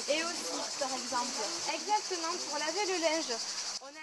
Et aussi, par exemple, exactement pour laver le linge.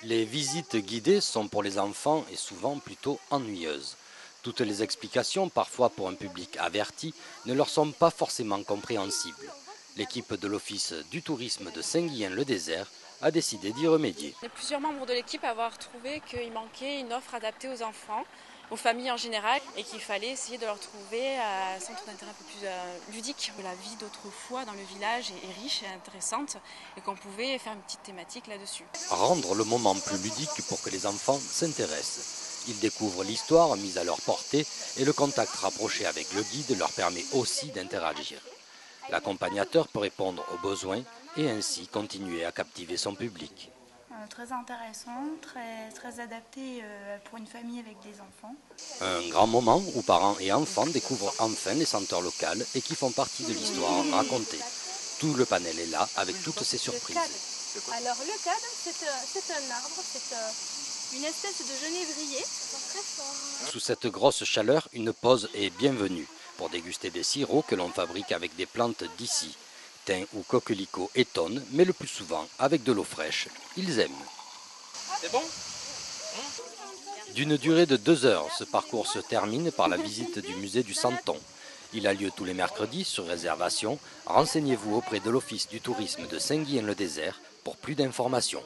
Les visites guidées sont pour les enfants et souvent plutôt ennuyeuses. Toutes les explications, parfois pour un public averti, ne leur sont pas forcément compréhensibles. L'équipe de l'Office du tourisme de Saint-Guillain-le-Désert a décidé d'y remédier. Il y a plusieurs membres de l'équipe à avoir trouvé qu'il manquait une offre adaptée aux enfants, aux familles en général, et qu'il fallait essayer de leur trouver un centre d'intérêt un peu plus ludique. La vie d'autrefois dans le village est riche et intéressante, et qu'on pouvait faire une petite thématique là-dessus. Rendre le moment plus ludique pour que les enfants s'intéressent. Ils découvrent l'histoire mise à leur portée et le contact rapproché avec le guide leur permet aussi d'interagir. L'accompagnateur peut répondre aux besoins et ainsi continuer à captiver son public. Très intéressant, très adapté pour une famille avec des enfants. Un grand moment où parents et enfants découvrent enfin les senteurs locales et qui font partie de l'histoire racontée. Tout le panel est là avec toutes ses surprises. Alors le cadre, c'est un arbre, c'est une espèce de genévrier. Très fort. Sous cette grosse chaleur, une pause est bienvenue pour déguster des sirops que l'on fabrique avec des plantes d'ici. Thym ou coquelicot étonnent, mais le plus souvent avec de l'eau fraîche. Ils aiment. C'est bon? D'une durée de 2 heures, ce parcours se termine par la visite du musée du Santon. Il a lieu tous les mercredis sur réservation. Renseignez-vous auprès de l'Office du tourisme de Saint-Guillain-le-Désert pour plus d'informations.